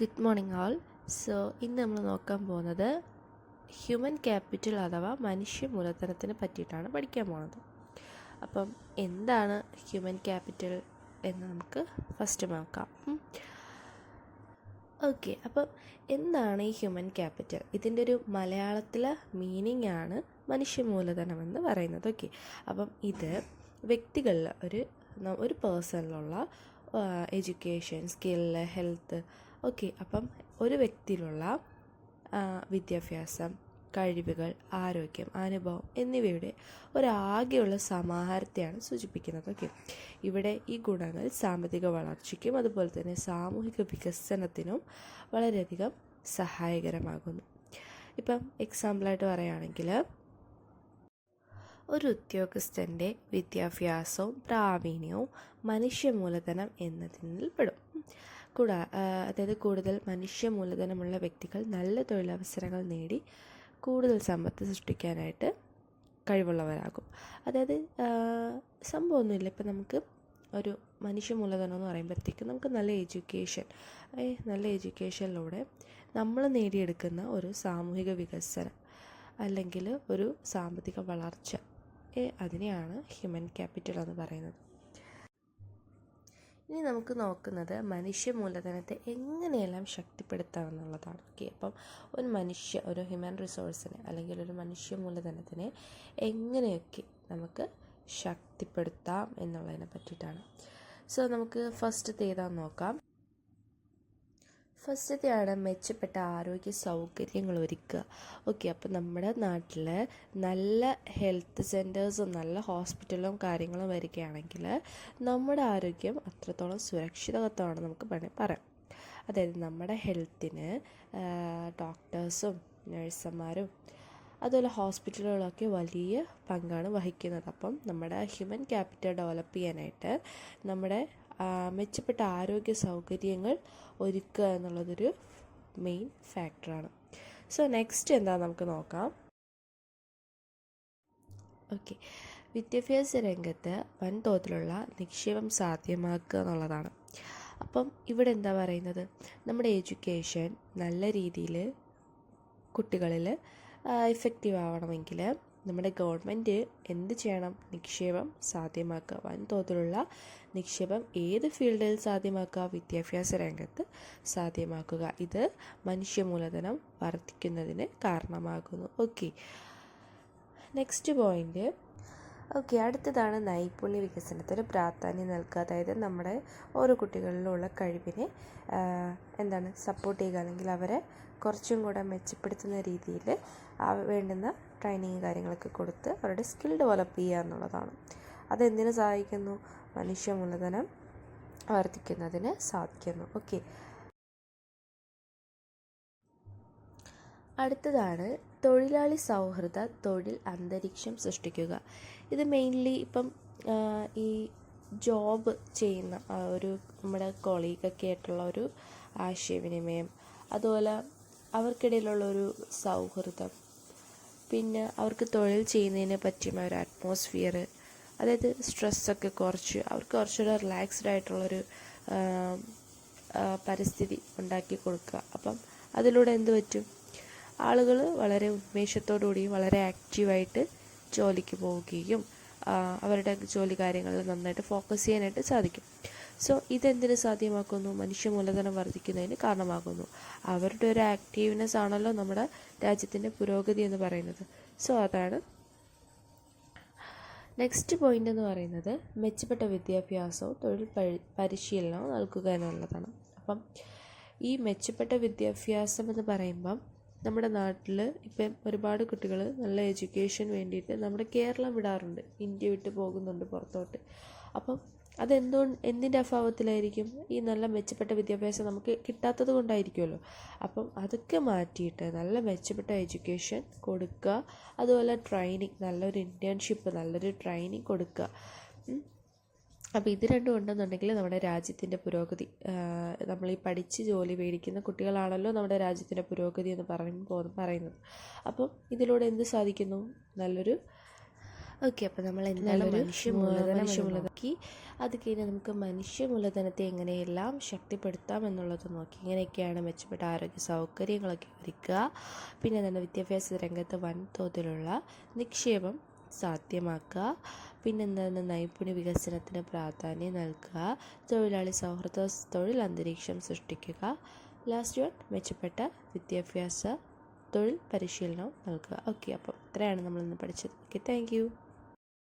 Good morning ആൾ. So ഇന്ന് നമ്മൾ നോക്കാൻ പോകുന്നത് ഹ്യൂമൻ ക്യാപിറ്റൽ അഥവാ മനുഷ്യ മൂലധനത്തിനെ പറ്റിയിട്ടാണ് പഠിക്കാൻ പോകുന്നത്. അപ്പം എന്താണ് ഹ്യൂമൻ ക്യാപിറ്റൽ എന്ന് നമുക്ക് ഫസ്റ്റ് നോക്കാം. ഓക്കെ, അപ്പം എന്താണ് ഈ ഹ്യൂമൻ ക്യാപിറ്റൽ? ഇതിൻ്റെ ഒരു മലയാളത്തിലെ മീനിങ് ആണ് മനുഷ്യ മൂലധനം എന്ന് പറയുന്നത്. ഓക്കെ, അപ്പം ഇത് വ്യക്തികളിൽ ഒരു പേഴ്സണിലുള്ള എഡ്യൂക്കേഷൻ, സ്കില്ല്, ഹെൽത്ത്, ഓക്കെ, അപ്പം ഒരു വ്യക്തിയിലുള്ള വിദ്യാഭ്യാസം, കഴിവുകൾ, ആരോഗ്യം, അനുഭവം എന്നിവയുടെ ഒരാകെയുള്ള സമാഹാരത്തെയാണ് സൂചിപ്പിക്കുന്നത്. ഓക്കെ, ഇവിടെ ഈ ഗുണങ്ങൾ സാമ്പത്തിക വളർച്ചയ്ക്കും അതുപോലെ തന്നെ സാമൂഹിക വികസനത്തിനും വളരെയധികം സഹായകരമാകുന്നു. ഇപ്പം എക്സാമ്പിളായിട്ട് പറയുകയാണെങ്കിൽ ഒരു ഉദ്യോഗസ്ഥൻ്റെ വിദ്യാഭ്യാസവും പ്രാവീണ്യവും മനുഷ്യ മൂലധനം എന്നതിൽ പെടും. അതായത് കൂടുതൽ മനുഷ്യ മൂലധനമുള്ള വ്യക്തികൾ നല്ല തൊഴിലവസരങ്ങൾ നേടി കൂടുതൽ സമ്പത്ത് സൃഷ്ടിക്കാനായിട്ട് കഴിവുള്ളവരാകും. അതായത് സംഭവമൊന്നുമില്ല, ഇപ്പം നമുക്ക് ഒരു മനുഷ്യ മൂലധനം എന്ന് പറയുമ്പോഴത്തേക്കും നമുക്ക് നല്ല എഡ്യൂക്കേഷനിലൂടെ നമ്മൾ നേടിയെടുക്കുന്ന ഒരു സാമൂഹിക വികസനം അല്ലെങ്കിൽ ഒരു സാമ്പത്തിക വളർച്ച, അതിനെയാണ് ഹ്യൂമൻ ക്യാപിറ്റൽ എന്ന് പറയുന്നത്. ഇനി നമുക്ക് നോക്കുന്നത് മനുഷ്യ മൂലധനത്തെ എങ്ങനെയെല്ലാം ശക്തിപ്പെടുത്താമെന്നുള്ളതാണ്. ഓക്കെ, അപ്പം ഒരു ഹ്യൂമൻ റിസോഴ്സിനെ അല്ലെങ്കിൽ ഒരു മനുഷ്യ മൂലധനത്തിനെ എങ്ങനെയൊക്കെ നമുക്ക് ശക്തിപ്പെടുത്താം എന്നുള്ളതിനെ പറ്റിയിട്ടാണ്. സോ നമുക്ക് ഫസ്റ്റത്തെ ഏതാണെന്ന് നോക്കാം. ഫസ്റ്റത്തെയാണ് മെച്ചപ്പെട്ട ആരോഗ്യ സൗകര്യങ്ങൾ ഒരുക്കുക. ഓക്കെ, അപ്പം നമ്മുടെ നാട്ടിൽ നല്ല ഹെൽത്ത് സെൻറ്റേഴ്സും നല്ല ഹോസ്പിറ്റലും കാര്യങ്ങളും വരികയാണെങ്കിൽ നമ്മുടെ ആരോഗ്യം അത്രത്തോളം സുരക്ഷിതത്വമാണ് നമുക്ക് പറയാം. അതായത് നമ്മുടെ ഹെൽത്തിന് ഡോക്ടേഴ്സും നഴ്സുമാരും അതുപോലെ ഹോസ്പിറ്റലുകളൊക്കെ വലിയ പങ്കാണ് വഹിക്കുന്നത്. അപ്പം നമ്മുടെ ഹ്യൂമൻ ക്യാപിറ്റൽ ഡെവലപ്പ് ചെയ്യാനായിട്ട് നമ്മുടെ മെച്ചപ്പെട്ട ആരോഗ്യ സൗകര്യങ്ങൾ ഒരുക്കുക എന്നുള്ളതൊരു മെയിൻ ഫാക്ടറാണ്. സോ നെക്സ്റ്റ് എന്താണെന്ന് നമുക്ക് നോക്കാം. ഓക്കെ, വിദ്യാഭ്യാസ രംഗത്ത് വൻതോതിലുള്ള നിക്ഷേപം സാധ്യമാക്കുക എന്നുള്ളതാണ്. അപ്പം ഇവിടെ എന്താ പറയുന്നത്, നമ്മുടെ എഡ്യൂക്കേഷൻ നല്ല രീതിയിൽ കുട്ടികളിൽ ഇഫക്റ്റീവ് ആവണമെങ്കിൽ നമ്മുടെ ഗവൺമെൻറ് എന്ത് ചെയ്യണം? നിക്ഷേപം സാധ്യമാക്കുക, വൻതോതിലുള്ള നിക്ഷേപം ഏത് ഫീൽഡിൽ സാധ്യമാക്കുക? വിദ്യാഭ്യാസ രംഗത്ത് സാധ്യമാക്കുക. ഇത് മനുഷ്യ മൂലധനം വർദ്ധിക്കുന്നതിന് കാരണമാകുന്നു. Okay, next point. ഓക്കെ, അടുത്തതാണ് നൈപുണ്യ വികസനത്തിന് പ്രാധാന്യം നൽകുക. അതായത് നമ്മുടെ ഓരോ കുട്ടികളിലുള്ള കഴിവിനെ സപ്പോർട്ട് ചെയ്യുക, അല്ലെങ്കിൽ അവരെ കുറച്ചും കൂടെ മെച്ചപ്പെടുത്തുന്ന രീതിയിൽ വേണ്ടുന്ന ട്രെയിനിങ് കാര്യങ്ങളൊക്കെ കൊടുത്ത് അവരുടെ സ്കിൽ ഡെവലപ്പ് ചെയ്യുക എന്നുള്ളതാണ്. അതെന്തിനു സഹായിക്കുന്നു? മനുഷ്യ മൂലധനം വർദ്ധിക്കുന്നതിന് സാധിക്കുന്നു. ഓക്കെ, അടുത്തതാണ് തൊഴിലാളി സൗഹൃദ തൊഴിൽ അന്തരീക്ഷം സൃഷ്ടിക്കുക. ഇത് മെയിൻലി ഇപ്പം ഈ ജോബ് ചെയ്യുന്ന നമ്മുടെ കൊളീഗൊക്കെ ആയിട്ടുള്ള ഒരു ആശയവിനിമയം, അതുപോലെ അവർക്കിടയിലുള്ളൊരു സൗഹൃദം, പിന്നെ അവർക്ക് തൊഴിൽ ചെയ്യുന്നതിനെ പറ്റിയ ഒരു അറ്റ്മോസ്ഫിയർ, അതായത് സ്ട്രെസ്സൊക്കെ അവർക്ക് കുറച്ചുകൂടെ റിലാക്സ്ഡ് ആയിട്ടുള്ളൊരു പരിസ്ഥിതി ഉണ്ടാക്കി കൊടുക്കുക. അപ്പം അതിലൂടെ എന്ത് പറ്റും? ആളുകൾ വളരെ ഉന്മേഷത്തോടുകൂടിയും വളരെ ആക്റ്റീവായിട്ട് ജോലിക്ക് പോവുകയും അവരുടെ ജോലി കാര്യങ്ങളിൽ നന്നായിട്ട് ഫോക്കസ് ചെയ്യാനായിട്ട് സാധിക്കും. സോ ഇതെന്തിനു സാധ്യമാക്കുന്നു? മനുഷ്യ മൂലധനം വർദ്ധിക്കുന്നതിന് കാരണമാകുന്നു. അവരുടെ ഒരു ആക്റ്റീവ്നെസ് ആണല്ലോ നമ്മുടെ രാജ്യത്തിൻ്റെ പുരോഗതി എന്ന് പറയുന്നത്. സോ അതാണ് നെക്സ്റ്റ് പോയിന്റ് എന്ന് പറയുന്നത് മെച്ചപ്പെട്ട വിദ്യാഭ്യാസവും തൊഴിൽ പരിശീലനവും നൽകുക എന്നുള്ളതാണ്. അപ്പം ഈ മെച്ചപ്പെട്ട വിദ്യാഭ്യാസം എന്ന് പറയുമ്പം നമ്മുടെ നാട്ടിൽ ഇപ്പം ഒരുപാട് കുട്ടികൾ നല്ല എഡ്യൂക്കേഷൻ വേണ്ടിയിട്ട് നമ്മുടെ കേരളം വിടാറുണ്ട്, ഇന്ത്യ വിട്ട് പോകുന്നുണ്ട് പുറത്തോട്ട്. അപ്പം എന്തിൻ്റെ അഭാവത്തിലായിരിക്കും? ഈ നല്ല മെച്ചപ്പെട്ട വിദ്യാഭ്യാസം നമുക്ക് കിട്ടാത്തത് കൊണ്ടായിരിക്കുമല്ലോ. അപ്പം അതൊക്കെ മാറ്റിയിട്ട് നല്ല മെച്ചപ്പെട്ട എഡ്യൂക്കേഷൻ കൊടുക്കുക, അതുപോലെ ട്രെയിനിങ്, നല്ലൊരു ഇൻറ്റേൺഷിപ്പ്, നല്ലൊരു ട്രെയിനിങ് കൊടുക്കുക. അപ്പോൾ ഇത് രണ്ടും ഉണ്ടെന്നുണ്ടെങ്കിൽ നമ്മുടെ രാജ്യത്തിൻ്റെ പുരോഗതി, നമ്മളീ പഠിച്ച് ജോലി മേടിക്കുന്ന കുട്ടികളാണല്ലോ നമ്മുടെ രാജ്യത്തിൻ്റെ പുരോഗതി എന്ന് പറയുന്നത്. അപ്പം ഇതിലൂടെ എന്ത് സാധിക്കുന്നു? നല്ലൊരു ഓക്കെ, അപ്പോൾ നമ്മൾ എന്താണ് മനുഷ്യ മൂലധനം നോക്കി. അത് കഴിഞ്ഞ് നമുക്ക് മനുഷ്യ മൂലധനത്തെ എങ്ങനെയെല്ലാം ശക്തിപ്പെടുത്താം എന്നുള്ളത് നോക്കി. ഇങ്ങനെയൊക്കെയാണ് മെച്ചപ്പെട്ട ആരോഗ്യ സൗകര്യങ്ങളൊക്കെ ഒരുക്കുക. പിന്നെ എന്താണ് വിദ്യാഭ്യാസ രംഗത്ത് വൻതോതിലുള്ള നിക്ഷേപം സാധ്യമാക്കുക. പിന്നെന്താണ് നൈപുണ്യ വികസനത്തിന് പ്രാധാന്യം നൽകുക. തൊഴിലാളി സൗഹൃദ തൊഴിൽ അന്തരീക്ഷം സൃഷ്ടിക്കുക. ലാസ്റ്റ് വൺ മെച്ചപ്പെട്ട വിദ്യാഭ്യാസ തൊഴിൽ പരിശീലനവും നൽകുക. ഓക്കെ, അപ്പം ഇത്രയാണ് നമ്മളിന്ന് പഠിച്ചത്. Okay, thank you.